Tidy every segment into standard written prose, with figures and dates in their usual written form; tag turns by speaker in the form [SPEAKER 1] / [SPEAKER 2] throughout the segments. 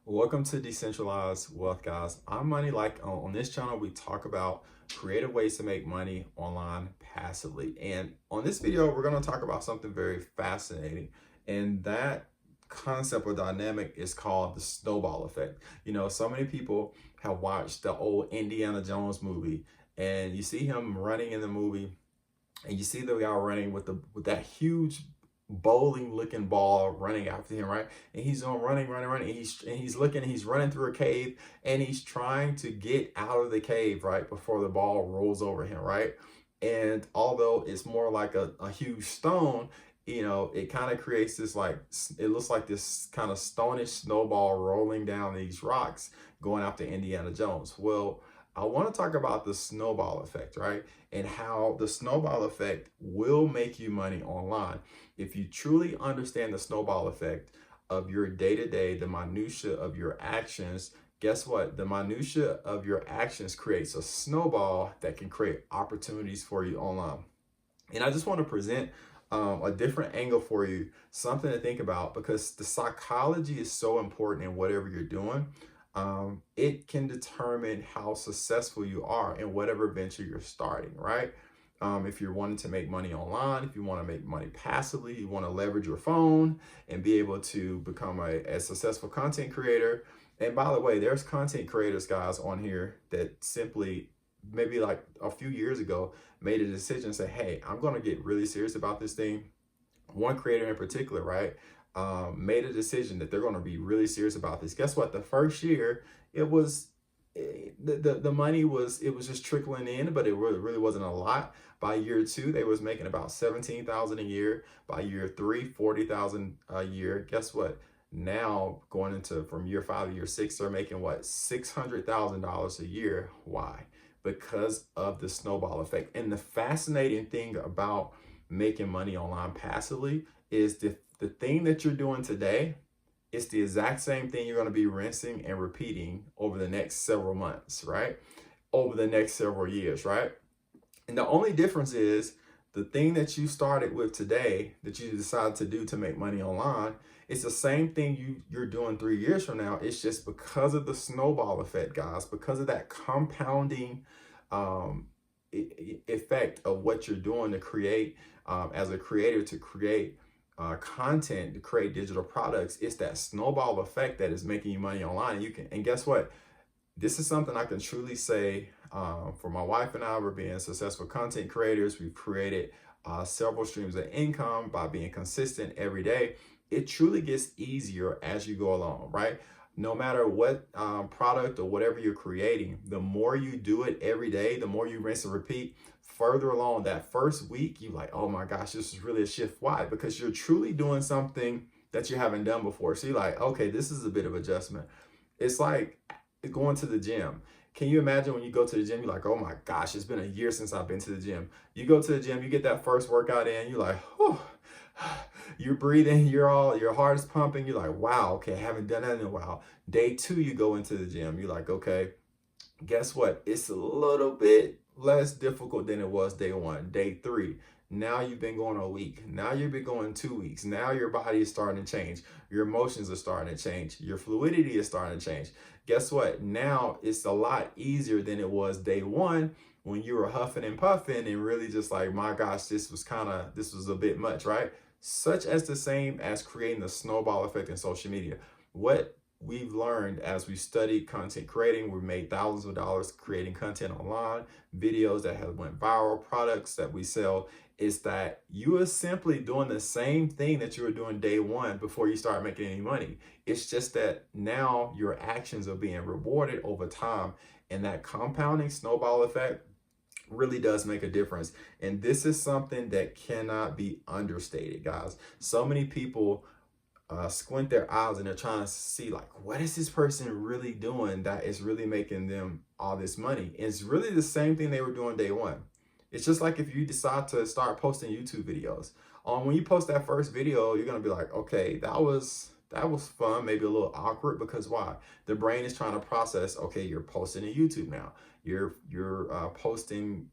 [SPEAKER 1] Welcome to Decentralized Wealth, guys. I'm Money. On this channel, we talk about creative ways to make money online passively. And on this video, we're going to talk about something very fascinating. And that concept or dynamic is called the snowball effect. You know, so many people have watched the old Indiana Jones movie, and you see him running in the movie, and you see the guy running with that huge bowling looking ball running after him, right? And he's on running, and he's running through a cave, and he's trying to get out of the cave right before the ball rolls over him, right? And although it's more like a huge stone, you know, it kind of creates this, like, it looks like this kind of stonish snowball rolling down these rocks going after Indiana Jones. Well, I want to talk about the snowball effect, right? And how the snowball effect will make you money online. If you truly understand the snowball effect of your day-to-day, the minutia of your actions, guess what? The minutia of your actions creates a snowball that can create opportunities for you online. And I just want to present a different angle for you, something to think about, because the psychology is so important in whatever you're doing. It can determine how successful you are in whatever venture you're starting, right? If you're wanting to make money online, if you want to make money passively, you want to leverage your phone and be able to become a successful content creator. And by the way, there's content creators, guys, on here that simply, maybe like a few years ago, made a decision and say, hey, I'm going to get really serious about this thing. One creator in particular, right, made a decision that they're going to be really serious about this. Guess what? The first year, it was the money was, it was just trickling in, but it really wasn't a lot. By year two, they was making about 17,000 a year. By year three, 40,000 a year. Guess what? Now going into from year five to year six, they're making what, $600,000 a year. Why? Because of the snowball effect. And the fascinating thing about making money online passively is the thing that you're doing today, it's the exact same thing you're going to be rinsing and repeating over the next several months, right? Over the next several years, right? And the only difference is the thing that you started with today that you decided to do to make money online, it's the same thing you're doing 3 years from now. It's just because of the snowball effect, guys, because of that compounding effect of what you're doing to create, as a creator, to create content, to create digital products. It's that snowball effect that is making you money online. And guess what? This is something I can truly say, for my wife and I, we're being successful content creators. We've created several streams of income by being consistent every day. It truly gets easier as you go along, right? No matter what product or whatever you're creating, the more you do it every day, the more you rinse and repeat, further along that first week, you're like, oh my gosh, this is really a shift. Why? Because you're truly doing something that you haven't done before. So you're like, okay, this is a bit of adjustment. It's like going to the gym. Can you imagine when you go to the gym, you're like, oh my gosh, it's been a year since I've been to the gym. You go to the gym, you get that first workout in, you're like, oh, you're breathing, your heart is pumping. You're like, wow, okay, I haven't done that in a while. Day two, you go into the gym. You're like, okay, guess what? It's a little bit less difficult than it was day one. Day three, now you've been going a week. Now you've been going 2 weeks. Now your body is starting to change. Your emotions are starting to change. Your fluidity is starting to change. Guess what? Now it's a lot easier than it was day one, when you were huffing and puffing and really just like, my gosh, this was a bit much, right? Such as the same as creating the snowball effect in social media. What we've learned as we studied content creating, we've made thousands of dollars creating content online, videos that have went viral, products that we sell, is that you are simply doing the same thing that you were doing day one before you start making any money. It's just that now your actions are being rewarded over time, and that compounding snowball effect really does make a difference. And this is something that cannot be understated, guys. So many people squint their eyes and they're trying to see, like, what is this person really doing that is really making them all this money? And it's really the same thing they were doing day one. It's just like if you decide to start posting YouTube videos. When you post that first video, you're gonna be like, okay, that was That was fun, maybe a little awkward, because why? The brain is trying to process, okay, you're posting to YouTube now. You're posting,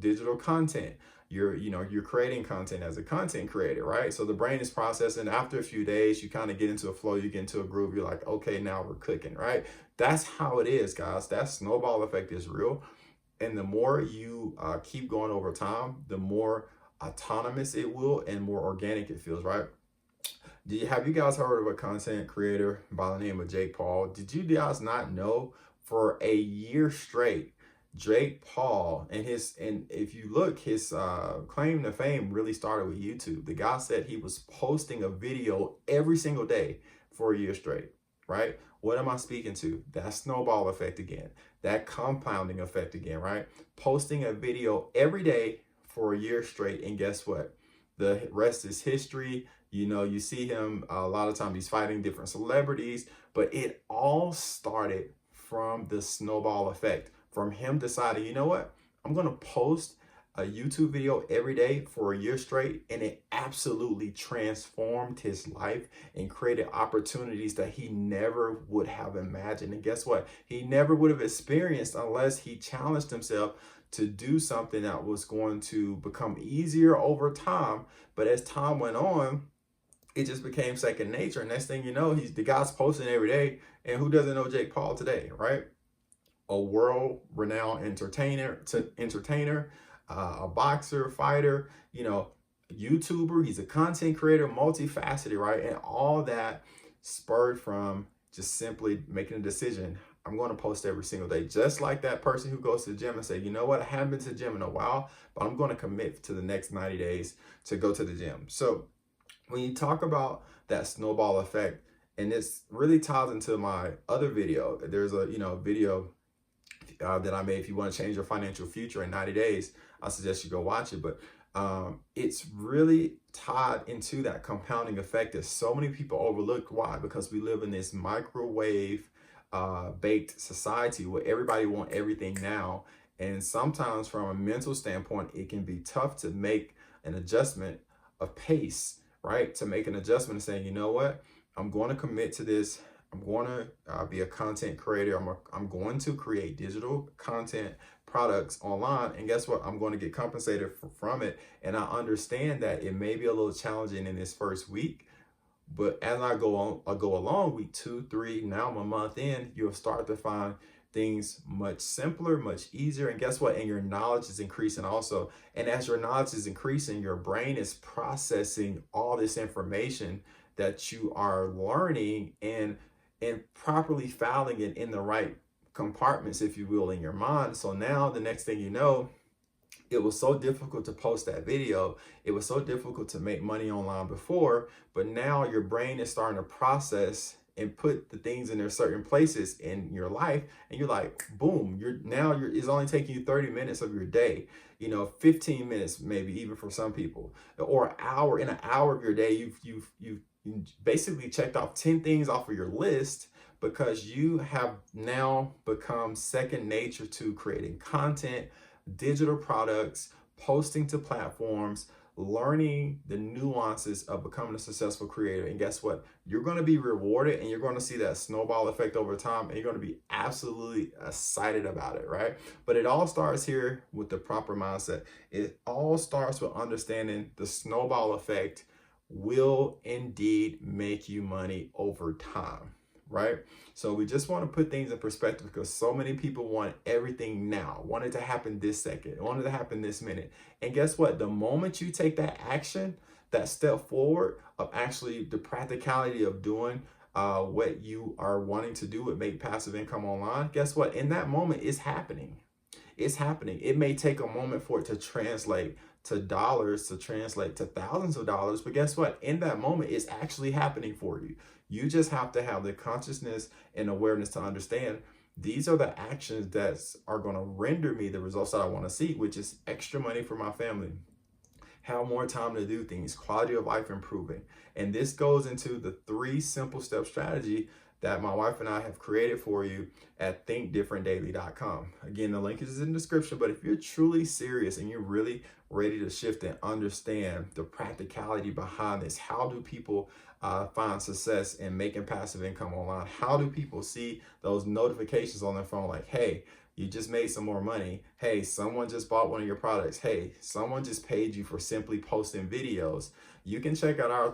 [SPEAKER 1] digital content. You're creating content as a content creator, right? So the brain is processing. After a few days, you kind of get into a flow, you get into a groove. You're like, okay, now we're cooking, right? That's how it is, guys. That snowball effect is real. And the more you keep going over time, the more autonomous it will and more organic it feels, right? Have you guys heard of a content creator by the name of Jake Paul? Did you guys not know for a year straight, Jake Paul and if you look, his claim to fame really started with YouTube. The guy said he was posting a video every single day for a year straight, right? What am I speaking to? That snowball effect again, that compounding effect again, right? Posting a video every day for a year straight, and guess what? The rest is history. You see him a lot of times, he's fighting different celebrities, but it all started from the snowball effect, from him deciding, you know what, I'm going to post a YouTube video every day for a year straight, and it absolutely transformed his life and created opportunities that he never would have imagined. And guess what? He never would have experienced unless he challenged himself to do something that was going to become easier over time. But as time went on, it just became second nature. And next thing you know, the guy's posting every day. And who doesn't know Jake Paul today, right? A world-renowned entertainer, a boxer, fighter, YouTuber. He's a content creator, multifaceted, right? And all that spurred from just simply making a decision. I'm going to post every single day, just like that person who goes to the gym and say, you know what, I haven't been to the gym in a while, but I'm going to commit to the next 90 days to go to the gym. So when you talk about that snowball effect, and this really ties into my other video, there's a video that I made. If you want to change your financial future in 90 days, I suggest you go watch it. But it's really tied into that compounding effect that so many people overlook. Why? Because we live in this microwave baked society where everybody wants everything now. And sometimes from a mental standpoint, it can be tough to make an adjustment of pace, right? To make an adjustment and saying, you know what, I'm going to commit to this. I'm going to be a content creator. I'm going to create digital content products online. And guess what? I'm going to get compensated from it. And I understand that it may be a little challenging in this first week, but as I go along, week 2, 3, now I'm a month in, you'll start to find things much simpler, much easier. And guess what? And your knowledge is increasing also. And as your knowledge is increasing, your brain is processing all this information that you are learning and properly filing it in the right compartments, if you will, in your mind. So now the next thing you know, it was so difficult to post that video. It was so difficult to make money online before, but now your brain is starting to process and put the things in their certain places in your life. And you're like, boom, it's only taking you 30 minutes of your day, 15 minutes, maybe even for some people, or an hour. In an hour of your day, you've basically checked off 10 things off of your list, because you have now become second nature to creating content, digital products, posting to platforms, learning the nuances of becoming a successful creator. And guess what? You're going to be rewarded, and you're going to see that snowball effect over time, and you're going to be absolutely excited about it, right? But it all starts here with the proper mindset. It all starts with understanding the snowball effect will indeed make you money over time, right? So we just want to put things in perspective, because so many people want everything now, want it to happen this second, want it to happen this minute. And guess what? The moment you take that action, that step forward of actually the practicality of doing what you are wanting to do with Make Passive Income Online, guess what? In that moment, it's happening. It's happening. It may take a moment for it to translate to dollars, to translate to thousands of dollars, but guess what? In that moment, it's actually happening for you. You just have to have the consciousness and awareness to understand these are the actions that are going to render me the results that I want to see, which is extra money for my family, have more time to do things, quality of life improving. And this goes into the 3 simple step strategy that my wife and I have created for you at thinkdifferentdaily.com. Again, the link is in the description, but if you're truly serious and you're really ready to shift and understand the practicality behind this, how do people find success in making passive income online? How do people see those notifications on their phone like, hey, you just made some more money. Hey, someone just bought one of your products. Hey, someone just paid you for simply posting videos. You can check out our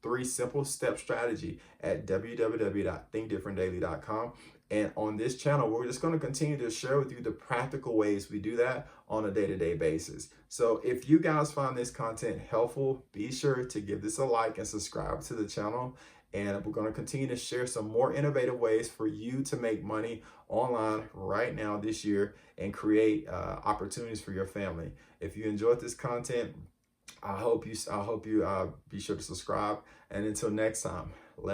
[SPEAKER 1] three simple step strategy at www.thinkdifferentdaily.com. And on this channel, we're just going to continue to share with you the practical ways we do that on a day-to-day basis. So if you guys find this content helpful, be sure to give this a like and subscribe to the channel. And we're going to continue to share some more innovative ways for you to make money online right now this year and create opportunities for your family. If you enjoyed this content, I hope you be sure to subscribe. And until next time.